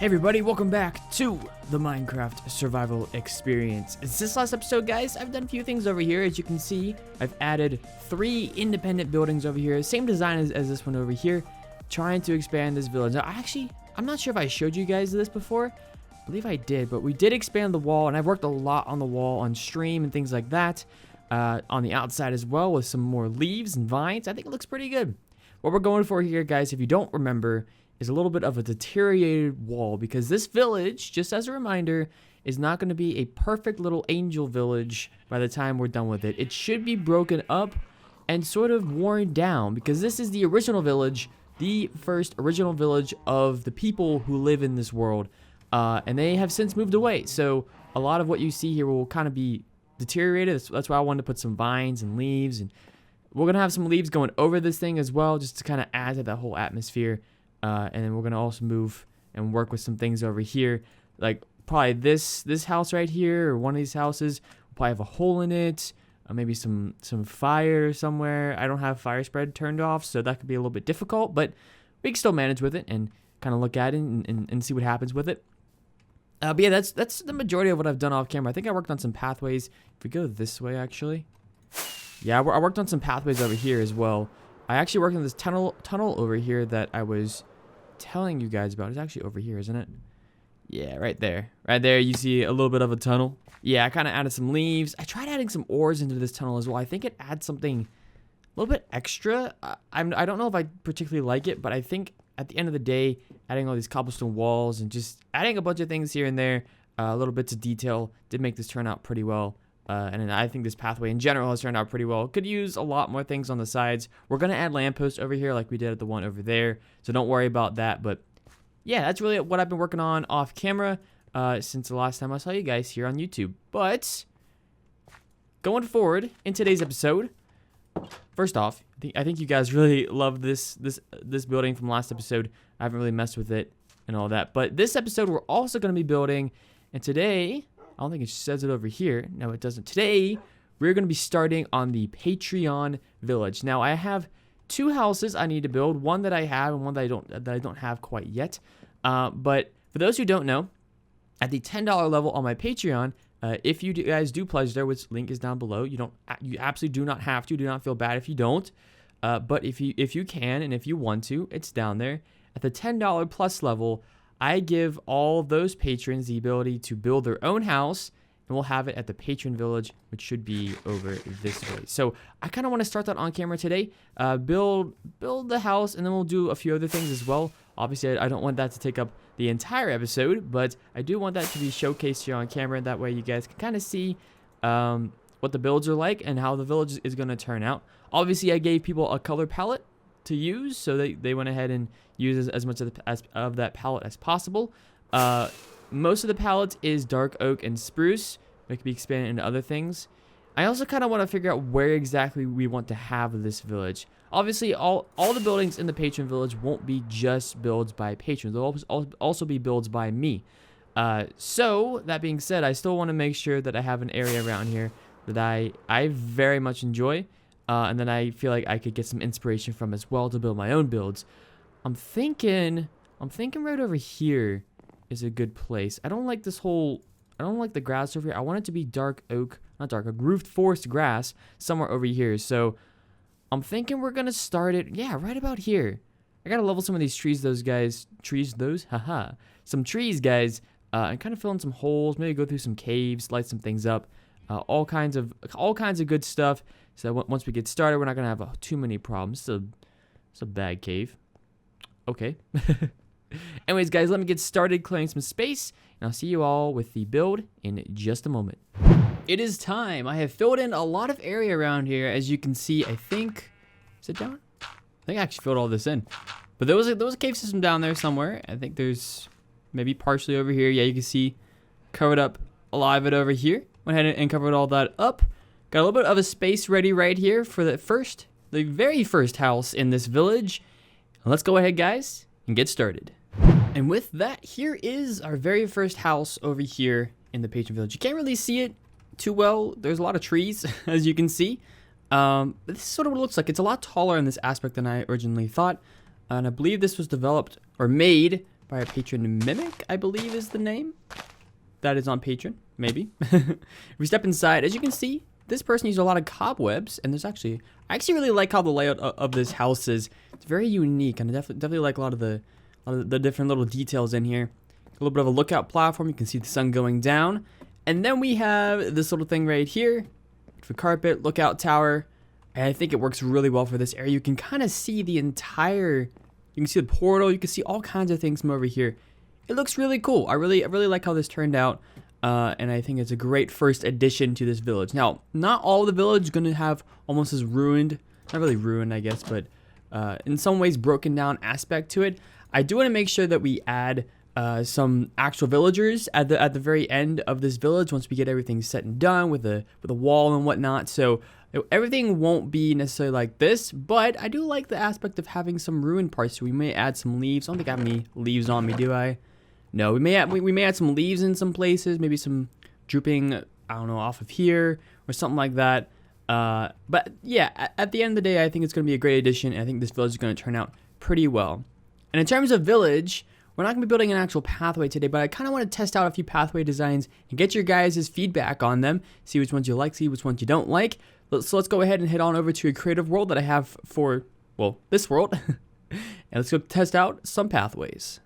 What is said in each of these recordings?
Hey everybody, welcome back to the Minecraft survival experience. It's this last episode, guys. I've done a few things over here. As you can see, I've added 3 independent buildings over here. Same design as this one over here. Trying to expand this village. Now, I'm not sure if I showed you guys this before. I believe I did, but we did expand the wall, and I've worked a lot on the wall on stream and things like that. On the outside as well with some more leaves and vines. I think it looks pretty good. What we're going for here, guys, if you don't remember, is a little bit of a deteriorated wall, because this village, just as a reminder, is not going to be a perfect little angel village by the time we're done with it. It should be broken up and sort of worn down, because this is the original village, the first original village of the people who live in this world, and they have since moved away. So a lot of what you see here will kind of be deteriorated. That's why I wanted to put some vines and leaves, and we're going to have some leaves going over this thing as well, just to kind of add to that whole atmosphere. And then we're going to also move and work with some things over here. Like probably this house right here, or one of these houses, will probably have a hole in it. Maybe some fire somewhere. I don't have fire spread turned off, so that could be a little bit difficult. But we can still manage with it and kind of look at it and see what happens with it. But yeah, that's the majority of what I've done off camera. I think I worked on some pathways. If we go this way, actually. Yeah, I worked on some pathways over here as well. I actually worked on this tunnel over here that I was telling you guys about. It's actually over here, isn't it? Yeah, right there. Right there, you see a little bit of a tunnel. Yeah, I kind of added some leaves. I tried adding some ores into this tunnel as well. I think it adds something a little bit extra. I don't know if I particularly like it, but I think at the end of the day, adding all these cobblestone walls and just adding a bunch of things here and there, little bits of detail, did make this turn out pretty well. And I think this pathway in general has turned out pretty well. Could use a lot more things on the sides. We're going to add lampposts over here like we did at the one over there. So don't worry about that. But yeah, that's really what I've been working on off camera since the last time I saw you guys here on YouTube. But going forward in today's episode, first off, I think you guys really love this building from last episode. I haven't really messed with it and all that. But this episode, we're also going to be building. And today, I don't think it says it over here. No, it doesn't. Today, we're going to be starting on the Patron village. Now, I have 2 houses I need to build. One that I have and one that I don't have quite yet. But for those who don't know, at the $10 level on my Patreon, if you guys do pledge there, which link is down below, you absolutely do not have to. Do not feel bad if you don't. But if you can and if you want to, it's down there. At the $10 plus level, I give all those patrons the ability to build their own house, and we'll have it at the patron village, which should be over this way. So I kind of want to start that on camera today. Build the house, and then we'll do a few other things as well. Obviously, I don't want that to take up the entire episode, but I do want that to be showcased here on camera. That way you guys can kind of see what the builds are like and how the village is going to turn out. Obviously, I gave people a color palette to use, so they went ahead and used as much of that palette as possible. Most of the palette is dark oak and spruce. It could be expanded into other things. I also kind of want to figure out where exactly we want to have this village. Obviously, all the buildings in the patron village won't be just builds by patrons. They'll also be builds by me. So that being said, I still want to make sure that I have an area around here that I very much enjoy. And then I feel like I could get some inspiration from as well to build my own builds. I'm thinking right over here is a good place. I don't like the grass over here. I want it to be dark oak, not dark oak, roofed forest grass somewhere over here. So I'm thinking we're going to start it, yeah, right about here. I got to level some of these trees, some trees, guys, and kind of fill in some holes, maybe go through some caves, light some things up, all kinds of good stuff. So that once we get started, we're not going to have too many problems. It's a bad cave. Okay. Anyways, guys, let me get started clearing some space, and I'll see you all with the build in just a moment. It is time. I have filled in a lot of area around here, as you can see. I think, is it down? I think I actually filled all this in. But there was a cave system down there somewhere. I think there's maybe partially over here. Yeah, you can see covered up a lot of it over here. Went ahead and covered all that up. Got a little bit of a space ready right here for the very first house in this village. Let's go ahead, guys, and get started. And with that, here is our very first house over here in the patron village. You can't really see it too well. There's a lot of trees, as you can see. But this is sort of what it looks like. It's a lot taller in this aspect than I originally thought. And I believe this was developed or made by our patron Mimic, I believe is the name. That is on Patreon, maybe. We step inside. As you can see, this person used a lot of cobwebs, and I actually really like how the layout of this house is. It's very unique, and I definitely like a lot of the different little details in here. A little bit of a lookout platform. You can see the sun going down, and then we have this little thing right here for carpet, lookout tower, and I think it works really well for this area. You can kind of see the entire. You can see the portal. You can see all kinds of things from over here. It looks really cool. I really like how this turned out, and I think it's a great first addition to this village. Now, not all the village is going to have almost as ruined, not really ruined, I guess, but in some ways broken down aspect to it. I do want to make sure that we add some actual villagers at the very end of this village once we get everything set and done with a wall and whatnot. So everything won't be necessarily like this, but I do like the aspect of having some ruined parts. So we may add some leaves. I don't think I have any leaves on me, do I? No, we may add some leaves in some places, maybe some drooping, I don't know, off of here or something like that. But yeah, at the end of the day, I think it's going to be a great addition, and I think this village is going to turn out pretty well. And in terms of village, we're not going to be building an actual pathway today, but I kind of want to test out a few pathway designs and get your guys' feedback on them, see which ones you like, see which ones you don't like. So let's go ahead and head on over to a creative world that I have for, well, this world, and let's go test out some pathways.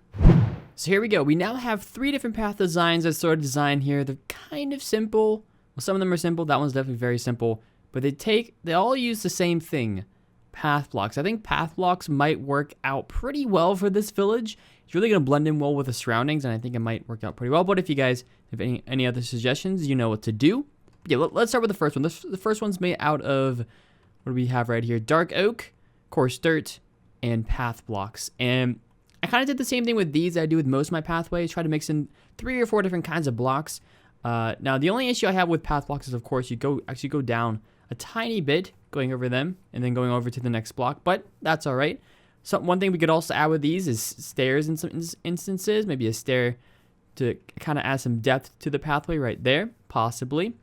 So here we go. We now have 3 different path designs that sort of design here. They're kind of simple. Well, some of them are simple. That one's definitely very simple. But they all use the same thing, path blocks. I think path blocks might work out pretty well for this village. It's really going to blend in well with the surroundings, and I think it might work out pretty well. But if you guys have any other suggestions, you know what to do. Yeah, let's start with the first one. The first one's made out of, what do we have right here? Dark oak, coarse dirt, and path blocks. And I kind of did the same thing with these that I do with most of my pathways. Try to mix in 3 or 4 different kinds of blocks. Now, the only issue I have with path blocks is, of course, you actually go down a tiny bit, going over them, and then going over to the next block. But that's all right. So one thing we could also add with these is stairs in some instances. Maybe a stair to kind of add some depth to the pathway right there, possibly.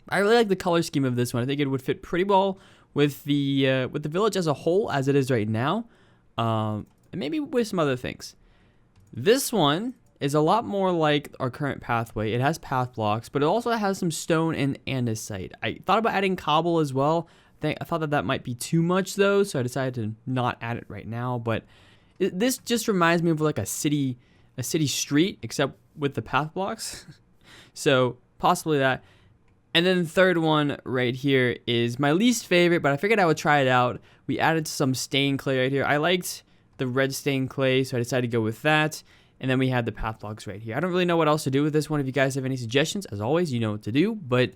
I really like the color scheme of this one. I think it would fit pretty well with the village as a whole as it is right now. And maybe with some other things. This one is a lot more like our current pathway. It has path blocks, but it also has some stone and andesite. I thought about adding cobble as well. I thought that might be too much though, so I decided to not add it right now. But this just reminds me of like a city street, except with the path blocks. So possibly that. And then the third one right here is my least favorite, but I figured I would try it out. We added some stained clay right here. I liked the red stained clay, so I decided to go with that. And then we had the path blocks right here. I don't really know what else to do with this one. If you guys have any suggestions, as always, you know what to do. But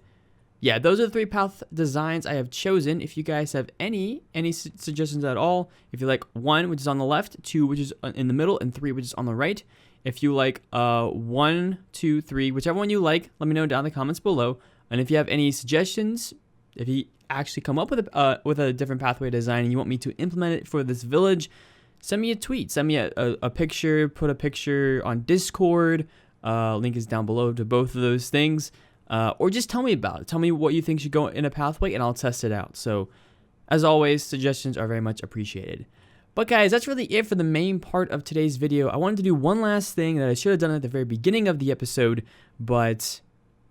yeah, those are the 3 path designs I have chosen. If you guys have any suggestions at all, if you like 1, which is on the left, 2, which is in the middle, and 3, which is on the right. If you like 1, 2, 3, whichever one you like, let me know down in the comments below. And if you have any suggestions, if you actually come up with a different pathway design and you want me to implement it for this village, send me a tweet, send me a picture, put a picture on Discord. Link is down below to both of those things. Or just tell me about it. Tell me what you think should go in a pathway and I'll test it out. So as always, suggestions are very much appreciated. But guys, that's really it for the main part of today's video. I wanted to do one last thing that I should have done at the very beginning of the episode, but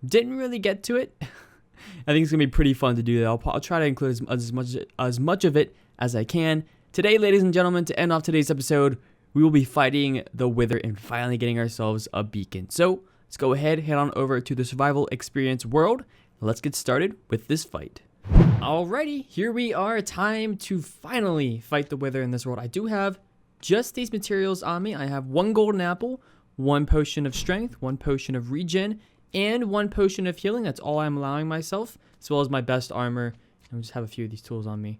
didn't really get to it. I think it's going to be pretty fun to do that. I'll try to include as much of it as I can. Today, ladies and gentlemen, to end off today's episode, we will be fighting the Wither and finally getting ourselves a beacon. So let's go ahead, head on over to the survival experience world. Let's get started with this fight. Alrighty, here we are. Time to finally fight the Wither in this world. I do have just these materials on me. I have 1 golden apple, 1 potion of strength, 1 potion of regen, and 1 potion of healing. That's all I'm allowing myself, as well as my best armor. I just have a few of these tools on me.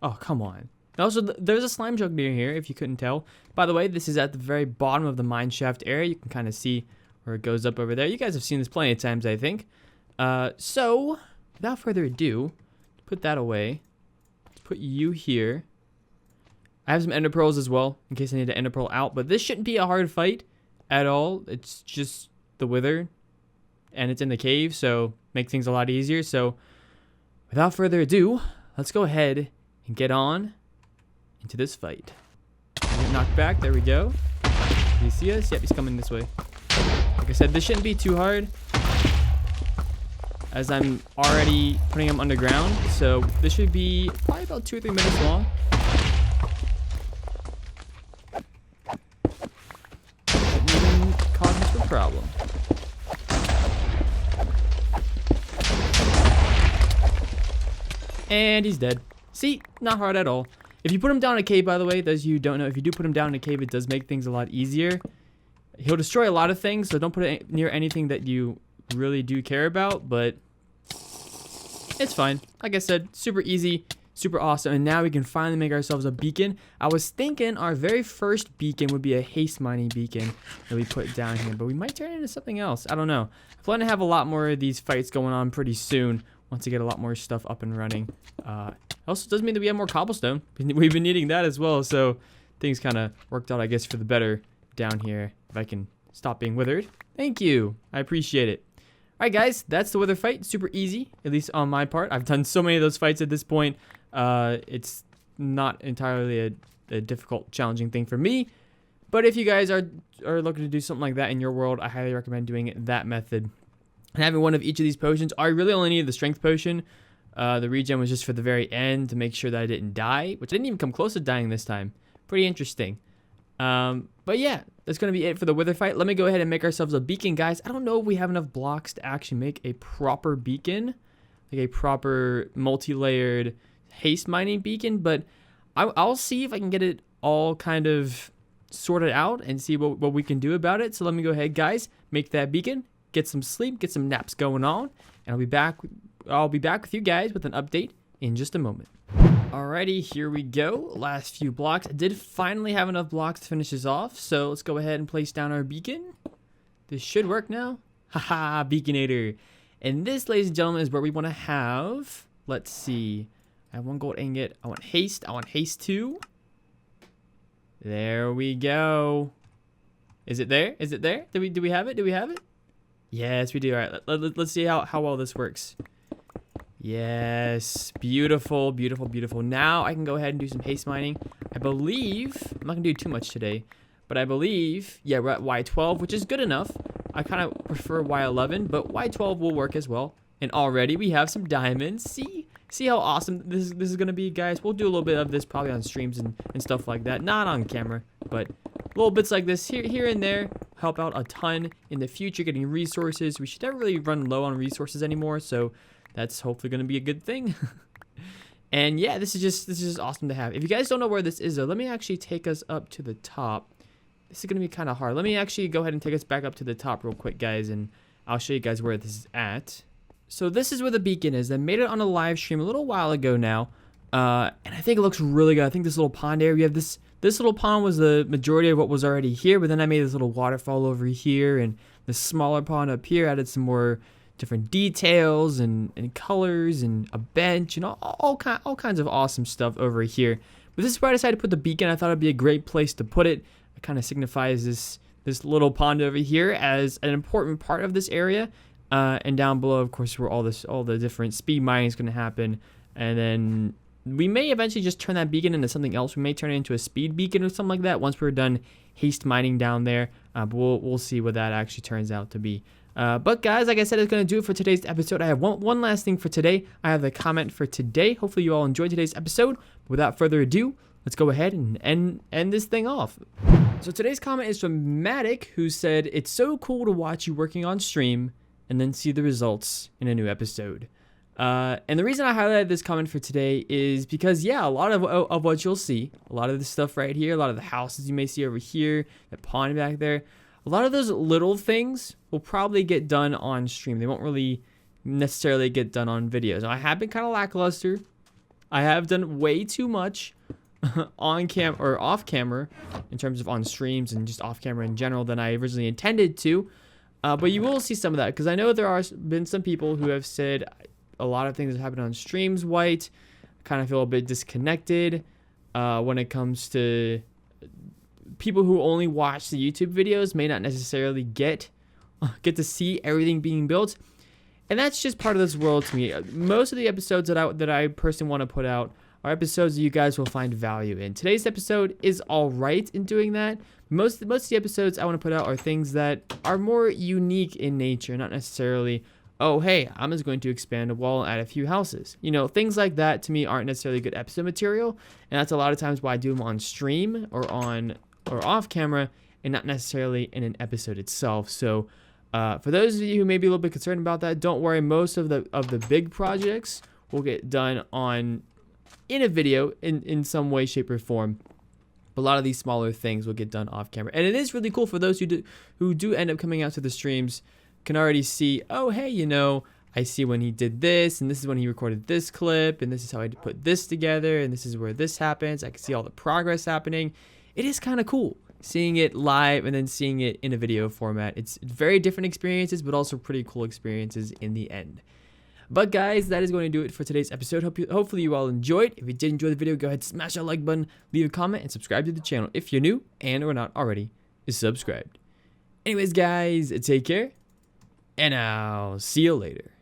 Oh, come on. Also, there's a slime jug near here, if you couldn't tell. By the way, this is at the very bottom of the mine shaft area. You can kind of see where it goes up over there. You guys have seen this plenty of times, I think. So, without further ado, put that away. Put you here. I have some ender pearls as well, in case I need to ender pearl out. But this shouldn't be a hard fight at all. It's just the Wither, and it's in the cave, so make things a lot easier. So, without further ado, let's go ahead and get on into this fight. Get knocked back. There we go. he see us? Yep, he's coming this way. Like I said, this shouldn't be too hard, as I'm already putting him underground. So this should be probably about 2 or 3 minutes long. Shouldn't even cause much of a problem. And he's dead. See, not hard at all. If you put him down in a cave, by the way, those of you who don't know, if you do put him down in a cave, it does make things a lot easier. He'll destroy a lot of things, so don't put it near anything that you really do care about, but it's fine. Like I said, super easy, super awesome, and now we can finally make ourselves a beacon. I was thinking our very first beacon would be a haste mining beacon that we put down here, but we might turn it into something else. I don't know. I plan to have a lot more of these fights going on pretty soon once I get a lot more stuff up and running. Also does mean that we have more cobblestone. We've been needing that as well, so things kind of worked out, I guess, for the better down here. If I can stop being withered. Thank you. I appreciate it. Alright guys, that's the wither fight. Super easy, at least on my part. I've done so many of those fights at this point. It's not entirely a difficult, challenging thing for me. But if you guys are looking to do something like that in your world, I highly recommend doing it that method. And having one of each of these potions. I really only needed the strength potion. The regen was just for the very end to make sure that I didn't die, which I didn't even come close to dying this time. Pretty interesting. But yeah, that's going to be it for the wither fight. Let me go ahead and make ourselves a beacon, guys. I don't know if we have enough blocks to actually make a proper beacon, like a proper multi-layered haste mining beacon, but I'll see if I can get it all kind of sorted out and see what we can do about it. So let me go ahead, guys, make that beacon, get some sleep, get some naps going on, and I'll be back with you guys with an update in just a moment. Alrighty, here we go. Last few blocks. I did finally have enough blocks to finish this off, so let's go ahead and place down our beacon. This should work now. Haha, Beaconator. And this, ladies and gentlemen, is where we want to have, let's see, I have 1 gold ingot. I want haste 2. There we go. Is it there? Is it there? Do we have it? Do we have it? Yes, we do. All right, let's see how well this works. Yes, beautiful, beautiful, beautiful. Now I can go ahead and do some haste mining. I believe, I'm not gonna do too much today, but I believe, yeah, we're at Y12, which is good enough. I kind of prefer Y11, but Y12 will work as well. And already we have some diamonds. See how awesome this is gonna be, guys. We'll do a little bit of this probably on streams and stuff like that. Not on camera, but little bits like this here and there help out a ton in the future, getting resources. We should never really run low on resources anymore, so that's hopefully going to be a good thing. And yeah, this is just awesome to have. If you guys don't know where this is, though, let me actually take us up to the top. This is going to be kind of hard. Let me actually go ahead and take us back up to the top real quick, guys, and I'll show you guys where this is at. So this is where the beacon is. I made it on a live stream a little while ago now, and I think it looks really good. I think this little pond area, we have this little pond was the majority of what was already here, but then I made this little waterfall over here, and the smaller pond up here added some more different details and colors and a bench and all kinds of awesome stuff over here. But this is where I decided to put the beacon. I thought it'd be a great place to put it. It kind of signifies this little pond over here as an important part of this area. And down below, of course, where all the different speed mining is going to happen. And then we may eventually just turn that beacon into something else. We may turn it into a speed beacon or something like that once we're done haste mining down there. But we'll see what that actually turns out to be. But guys, like I said, it's going to do it for today's episode. I have one last thing for today. I have the comment for today. Hopefully you all enjoyed today's episode. Without further ado, let's go ahead and end this thing off. So today's comment is from Matic, who said, "It's so cool to watch you working on stream and then see the results in a new episode." And the reason I highlighted this comment for today is because, yeah, a lot of what you'll see, a lot of this stuff right here, a lot of the houses you may see over here, that pond back there, a lot of those little things will probably get done on stream. They won't really necessarily get done on videos. Now, I have been kind of lackluster. I have done way too much on cam or off camera in terms of on streams and just off camera in general than I originally intended to. But you will see some of that because I know there are been some people who have said a lot of things that happen on streams, White. I kind of feel a bit disconnected when it comes to people who only watch the YouTube videos may not necessarily get to see everything being built, and that's just part of this world to me. Most of the episodes that I personally want to put out are episodes that you guys will find value in. Today's episode is all right in doing that. Most of the episodes I want to put out are things that are more unique in nature, not necessarily, oh, hey, I'm just going to expand a wall and add a few houses. You know, things like that to me aren't necessarily good episode material, and that's a lot of times why I do them on stream or off camera and not necessarily in an episode itself. So for those of you who may be a little bit concerned about that, don't worry. Most of the big projects will get done in a video in some way, shape, or form. But a lot of these smaller things will get done off camera, and it is really cool for those who do end up coming out to the streams. Can already see, oh hey, you know, I see when he did this, and this is when he recorded this clip, and this is how I put this together, and this is where this happens. I can see all the progress happening. It is kind of cool seeing it live and then seeing it in a video format. It's very different experiences, but also pretty cool experiences in the end. But guys, that is going to do it for today's episode. Hopefully you all enjoyed. If you did enjoy the video, go ahead, smash that like button, leave a comment, and subscribe to the channel if you're new and or not already subscribed. Anyways, guys, take care, and I'll see you later.